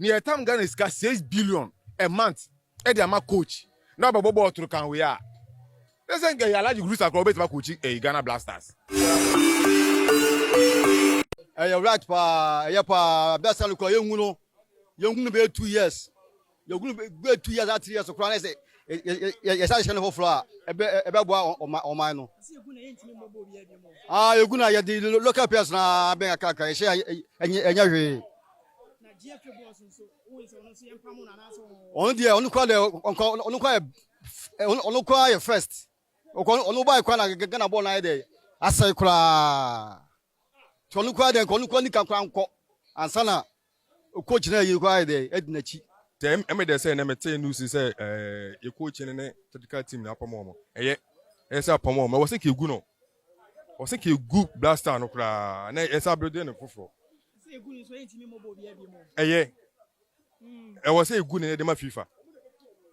near time Ghana is 6 billion a month. Eddie ama coach. Now Bobo to can we are. Let's say you like Greece across about coaching a Ghana Blasters. You're right, pa. Yapa. That's all. You're going to be 2 years. You're going to be 2 years. 3 years. So, crown is yes, I shall floor. About on my no. You're going to the local person. Being a caca. Only cry first. Only buy Gana born idea. I say, cry. Only cry then, only can and Sana. Coach, you cry there, Ednachi. Them, they say, news is you coaching in a tactical team in Akoma. Yes, Akoma. I was thinking you know. I was thinking you good blaster no cry. And it's a brother in the football. I was saying good in the FIFA.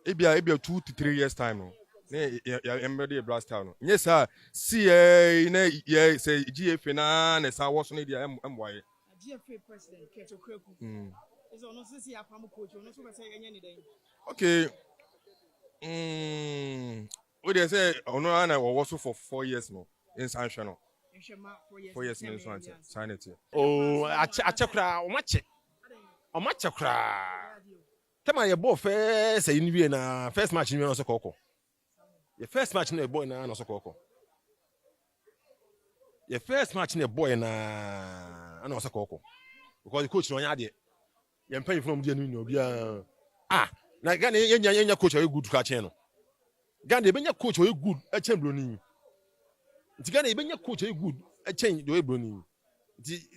It be 2 to 3 years time no. I'm ready a blaster no. Yes sir. See say GFA na I was on the MY. GFA president Keto Kreku. Is on see a farm coach, no so say any day. Okay. What they say on I was for 4 years no in sanction no. 4 years in sign it. Oh, I check o match kra. Tell your boy first say you na first match you no so koko. Your first match na boy na no so koko. Your first match na boy na no so koko. Because the coach no nya de. You pay from the no bia. Na Ghana nya coach o good ka chen no. Ghana be nya coach o good e chen broni. Nti Ghana be nya coach o good e chen do e broni. Nti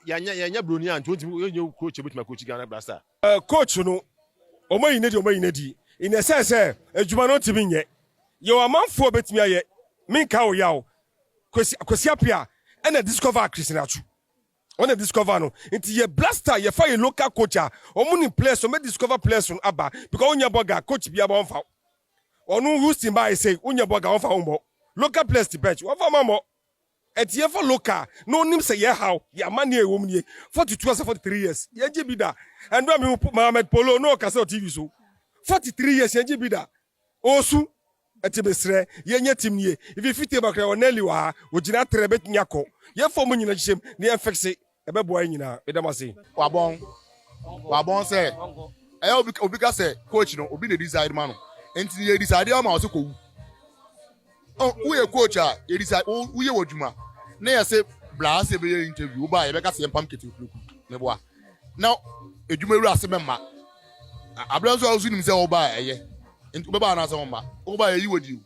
ya broni an 20 you coach beat my coach Ghana Blaster. Coach no o ma yinedi in a sense adwuma no timi nye ye wa manfo betimi aye minka o yawo kwesi apia e na discover Chris Hughton on discover no nti ye Blaster ye fa ye local coach a omuni players o me discover players on aba because onya boga coach bia ba onfa onu Houston ba say onya boga onfa onbo local players to bench onfa mamo etie for local no nim say ye how ya mane e wom nie 42 or 43 years ye je bida and me Mohamed Polo no kase o TV so 43 years ye je bida osu etibesre ye nya tim nie if you fit about oneli wa ogina trebet nyako ye fo mu nyina gyem ne ye fixe e be boy nyina e dem ase wabon say obi ka say coach no obi dey decide man no enti ye decide am o so ko who ye coach a ye decide who ye wodwuma na ye say blast be ye interview ba ye be ka say empam kete kuku ne boa now edwuma ru ase be ma abranso azu nim say o ba eye enti be ba na say o ma o ba ye wodi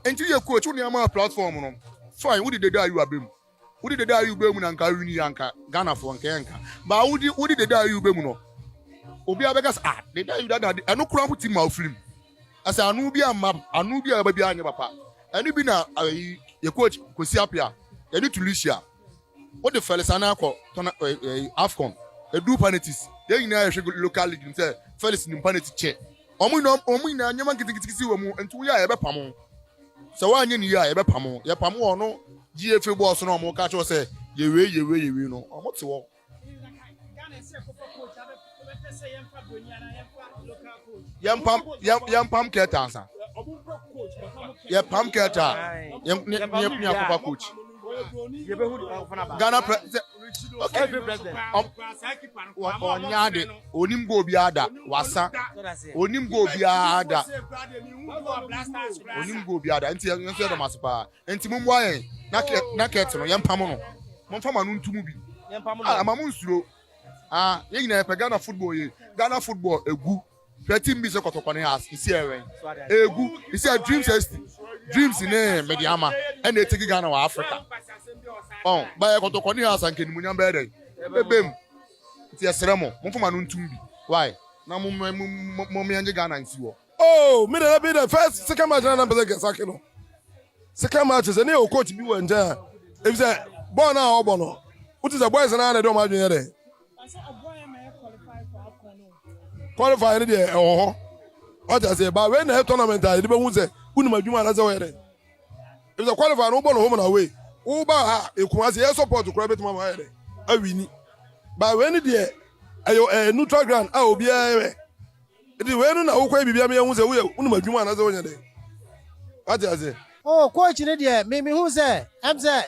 enti ye coach woni am platform no fine who did dey you abem who did dey you be mu na nka wini yanka Ghana for nka yanka ba who did dey you be mu no obi abeka say dey dey you that eno kura mu team ma ofrim asa anu bi aba bi anya papa anu bi na ye coach Kwesi Apia ye ni Tunisia what the fellas ana akọ AFCON edu penalties they nyina ye local league say fellas ni penalty che omu na nyama kitikitiki wo mu entu ya ye be pam so wa anya ni ya ye be pam ye pam wo no GFA boss no omu ka cho say ye we no omu te wo Yam Keta ansa. Ye pam Keta. Yam Akoma coach. Ghana president. Okay. Onyade onim go biada wasa. Onim go biada. Onim go biada. Enti yenso do masepa. Enti mumbo ayen. Na Keta no yam pam no. Momfa manu ntumu bi. Yam pam no. Amamu nsuro. Ye nyina pe Ghana football ye. Ghana football egu. 13 bi se kotokone has isi ewen. Egu, isi a dreams in Mediama and they take Ghana wa Africa. By kotokone has and kenimunyam bede. Bebem. Ti esremo, momfa manu ntumbi. Why? Na mo anje Ghana nsiwo. Oh, me dey be the first second match na be get sack no. Second match is any coach bi we nja. If say born na obono. What is the boys na na do ma dwen there? Qualify any there what I say but when the tournament I dey be say unu madwuma na say we if the qualify no ball home na away who ba ha ekumase support kura betima ma here awini but when there ayo neutral ground a obi a edi we no na wo kwa bibia me hu se wo unu madwuma na se wo nya de what you say oh coach ne de me hu se am se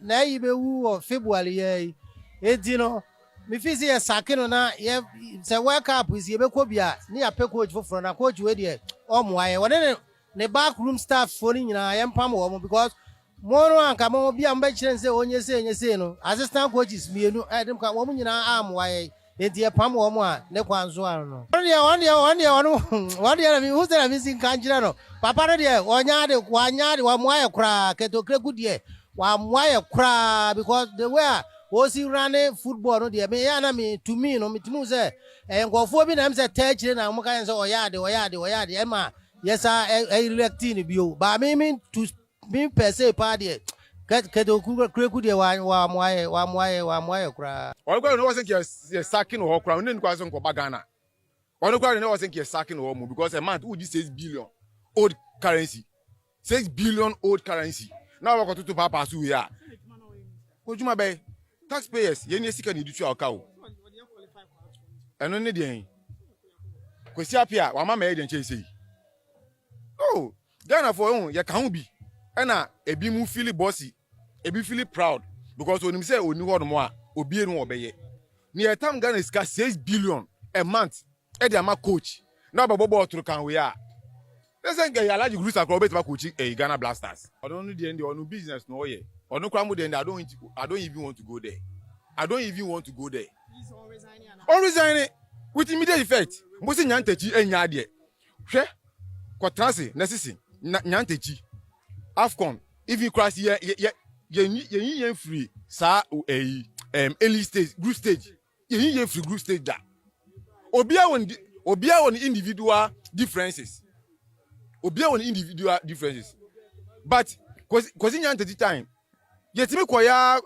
na yi be wu o February ye edi no me fi se ye sake no na ye se World Cup is ye be ko bia ne ya pe coach foforo na coach we de o mo aye won ne back room staff for ni nyina ye mpam wo mo because mo no anka mo bia mba kire se onye se no assistant coaches mienu dem ka wo mo nyina am aye enti ye pam wo mo a ne kwanzo ano no one day me who say me sin kanjira no papa no de wanya de wa mo aye kra ketokre gudie wa mo aye kra because the way o si run football no de me ya na me to me no me timu say nkofo bi na me say techire na mo kan say oyade e ma yes I electing bio ba me to me per se pa de ketokre gudie wa mo aye kra Or go no wasn't your sacking or crown, then quite some Ghana. Or no crowd wasn't your sacking or more because a month would 6 billion old currency. 6 billion old currency. Now I got to Papa who we are. Could you my bay? Taxpayers, you need to do your cow. And only the because Yapia, one mamma and chase. Oh, Ghana for own, you can't be. And a be feel bossy, a be feel proud because when you say, oh, no more. Obi enu obeye near time Ghana is 6 billion a month e dey ama coach na bobo otru kan we a listen get alaji groups across bet coaching Ghana Blasters I don't know the end on business no ye or no kwam then I don't even want to go there. He's all resigning with immediate effect mbosi nyantachi enya ade hwe kwatrase na sisi nyantachi Afcon even cross ye free sa early stage group stage ye free group stage da obia won individual differences but cause in the time yet me koya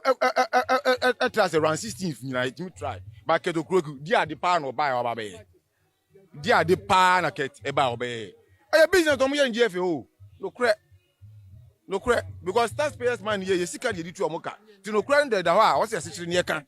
trust around 16th nyina yet me try but keto kroku dia de pa no buy oba be dia de pa na ket e ba oba e business to mo ye NGFO no credit because taxpayers money ye sika de di tu omoka ti no credit da ho a o se se kire ne kan